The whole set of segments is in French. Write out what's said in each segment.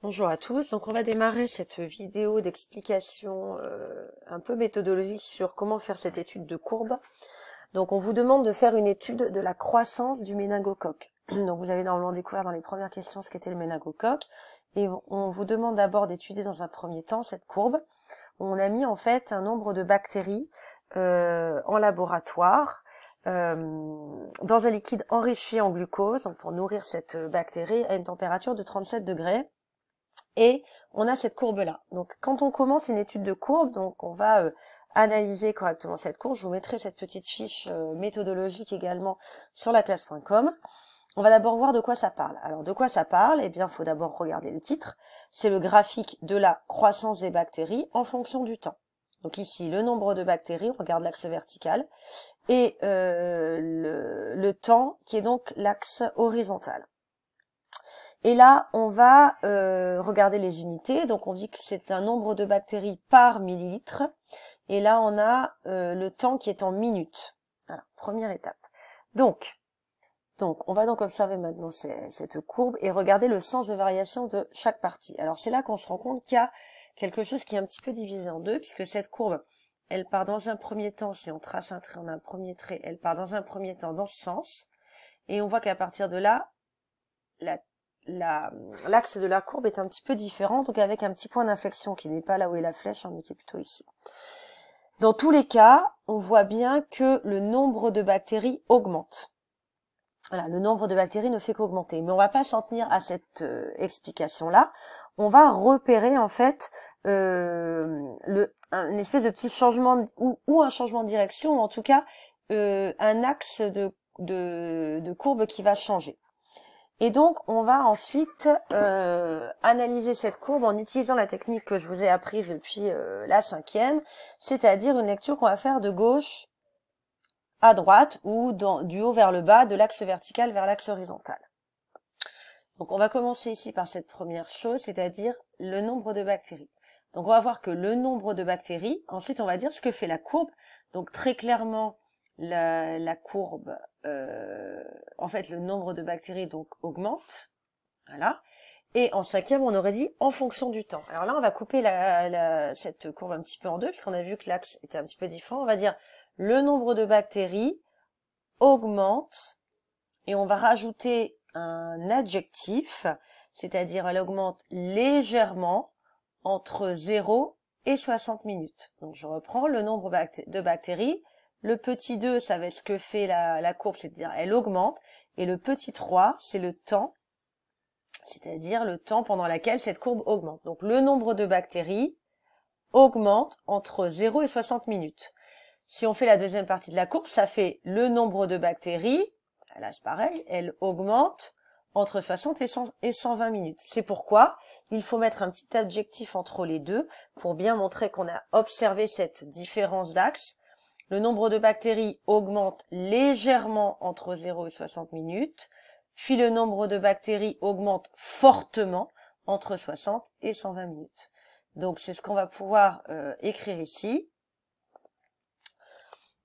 Bonjour à tous, donc on va démarrer cette vidéo d'explication un peu méthodologique sur comment faire cette étude de courbe. Donc on vous demande de faire une étude de la croissance du méningocoque. Donc vous avez normalement découvert dans les premières questions ce qu'était le méningocoque, et on vous demande d'abord d'étudier dans un premier temps cette courbe. On a mis en fait un nombre de bactéries en laboratoire, dans un liquide enrichi en glucose, donc pour nourrir cette bactérie à une température de 37 degrés. Et on a cette courbe-là. Donc, quand on commence une étude de courbe, donc on va analyser correctement cette courbe. Je vous mettrai cette petite fiche méthodologique également sur laclasse.com. On va d'abord voir de quoi ça parle. Alors, de quoi ça parle? Eh bien, il faut d'abord regarder le titre. C'est le graphique de la croissance des bactéries en fonction du temps. Donc ici, le nombre de bactéries, on regarde l'axe vertical, et le temps qui est donc l'axe horizontal. Et là, on va regarder les unités. Donc, on dit que c'est un nombre de bactéries par millilitre. Et là, on a le temps qui est en minutes. Voilà, première étape. Donc, on va donc observer maintenant cette courbe et regarder le sens de variation de chaque partie. Alors, c'est là qu'on se rend compte qu'il y a quelque chose qui est un petit peu divisé en deux, puisque cette courbe, elle part dans un premier temps, si on trace un trait en un premier trait, elle part dans un premier temps dans ce sens. Et on voit qu'à partir de là, l'axe de la courbe est un petit peu différent, donc avec un petit point d'inflexion qui n'est pas là où est la flèche, mais qui est plutôt ici. Dans tous les cas, on voit bien que le nombre de bactéries augmente. Voilà, le nombre de bactéries ne fait qu'augmenter. Mais on va pas s'en tenir à cette explication-là. On va repérer en fait une espèce de petit changement ou un changement de direction, ou en tout cas un axe de courbe qui va changer. Et donc, on va ensuite analyser cette courbe en utilisant la technique que je vous ai apprise depuis la 5e, c'est-à-dire une lecture qu'on va faire de gauche à droite ou du haut vers le bas, de l'axe vertical vers l'axe horizontal. Donc, on va commencer ici par cette première chose, c'est-à-dire le nombre de bactéries. Donc, on va voir que le nombre de bactéries, ensuite on va dire ce que fait la courbe. Donc, très clairement, la courbe, en fait, le nombre de bactéries donc augmente, voilà. Et en 5e, on aurait dit en fonction du temps. Alors là, on va couper cette courbe un petit peu en deux, puisqu'on a vu que l'axe était un petit peu différent. On va dire le nombre de bactéries augmente, et on va rajouter un adjectif, c'est-à-dire elle augmente légèrement entre 0 et 60 minutes. Donc je reprends le nombre de bactéries. Le petit 2, ça va être ce que fait la courbe, c'est-à-dire elle augmente. Et le petit 3, c'est le temps, c'est-à-dire le temps pendant lequel cette courbe augmente. Donc le nombre de bactéries augmente entre 0 et 60 minutes. Si on fait la deuxième partie de la courbe, ça fait le nombre de bactéries, là c'est pareil, elle augmente entre 60 et 120 minutes. C'est pourquoi il faut mettre un petit adjectif entre les deux pour bien montrer qu'on a observé cette différence d'axe. Le nombre de bactéries augmente légèrement entre 0 et 60 minutes, puis le nombre de bactéries augmente fortement entre 60 et 120 minutes. Donc c'est ce qu'on va pouvoir écrire ici.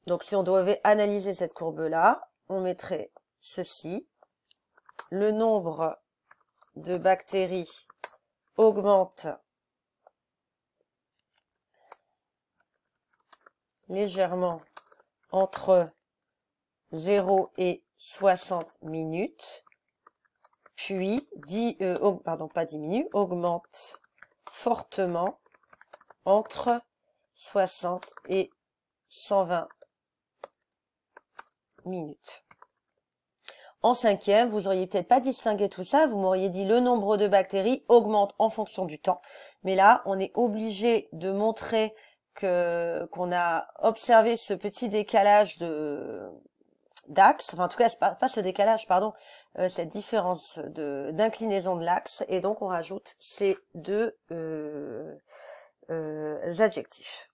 Donc si on devait analyser cette courbe-là, on mettrait ceci. Le nombre de bactéries augmente légèrement entre 0 et 60 minutes, puis augmente fortement entre 60 et 120 minutes. En 5e, vous auriez peut-être pas distingué tout ça, vous m'auriez dit le nombre de bactéries augmente en fonction du temps. Mais là, on est obligé de montrer qu'on a observé ce petit décalage d'axe, enfin en tout cas pas ce décalage, pardon, cette différence d'inclinaison de l'axe, et donc on rajoute ces deux adjectifs.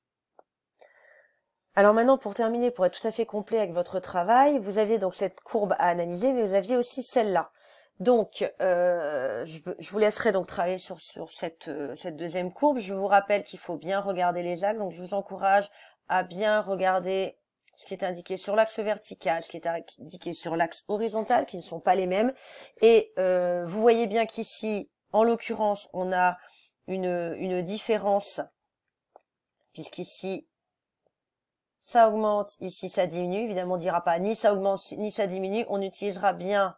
Alors maintenant, pour terminer, pour être tout à fait complet avec votre travail, vous aviez donc cette courbe à analyser, mais vous aviez aussi celle-là. Donc, je vous laisserai donc travailler sur cette deuxième courbe. Je vous rappelle qu'il faut bien regarder les axes, donc je vous encourage à bien regarder ce qui est indiqué sur l'axe vertical, ce qui est indiqué sur l'axe horizontal, qui ne sont pas les mêmes. Et vous voyez bien qu'ici, en l'occurrence, on a une différence, puisqu'ici, ça augmente, ici ça diminue. Évidemment, on ne dira pas ni ça augmente ni ça diminue. On utilisera bien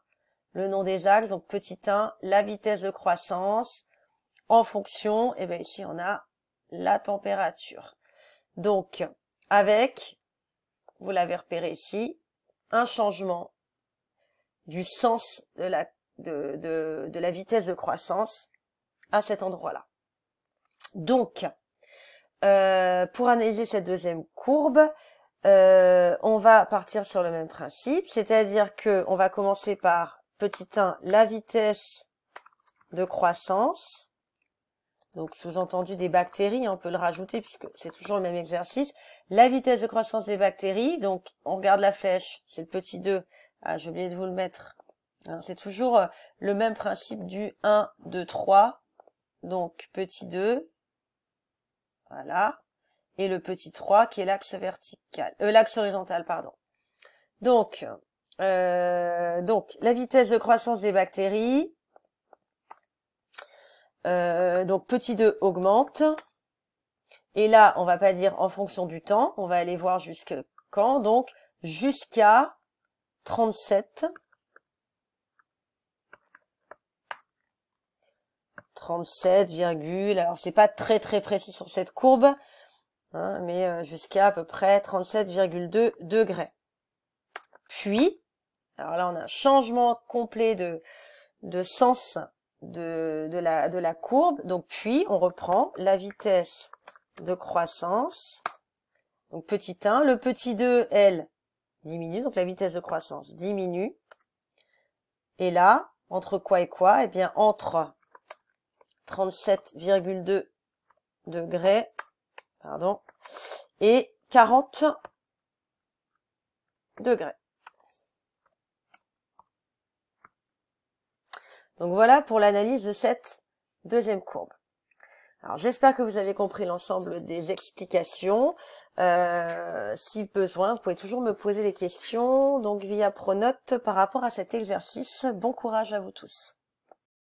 le nom des axes. Donc petit 1, la vitesse de croissance en fonction, et bien ici on a la température. Donc avec, vous l'avez repéré ici, un changement du sens de la vitesse de croissance à cet endroit-là. Donc, pour analyser cette deuxième courbe, on va partir sur le même principe, c'est-à-dire que on va commencer par petit 1, la vitesse de croissance. Donc, sous-entendu des bactéries, on peut le rajouter puisque c'est toujours le même exercice. La vitesse de croissance des bactéries, donc on regarde la flèche, c'est le petit 2. Ah, j'ai oublié de vous le mettre. C'est toujours le même principe du 1, 2, 3. Donc, petit 2. Voilà. Et le petit 3 qui est l'axe vertical, l'axe horizontal, pardon. Donc, la vitesse de croissance des bactéries. Donc, petit 2 augmente. Et là, on va pas dire en fonction du temps. On va aller voir jusqu'à quand. Donc, jusqu'à 37. 37, alors c'est pas très précis sur cette courbe, hein, mais jusqu'à à peu près 37,2 degrés. Puis, alors là on a un changement complet de sens de la courbe, donc puis on reprend la vitesse de croissance, donc petit 1, le petit 2, elle, diminue, donc la vitesse de croissance diminue, et là, entre quoi et quoi? Eh bien, entre 37,2 degrés, pardon, et 40 degrés. Donc voilà pour l'analyse de cette deuxième courbe. Alors j'espère que vous avez compris l'ensemble des explications. Si besoin, vous pouvez toujours me poser des questions, donc via Pronote par rapport à cet exercice. Bon courage à vous tous.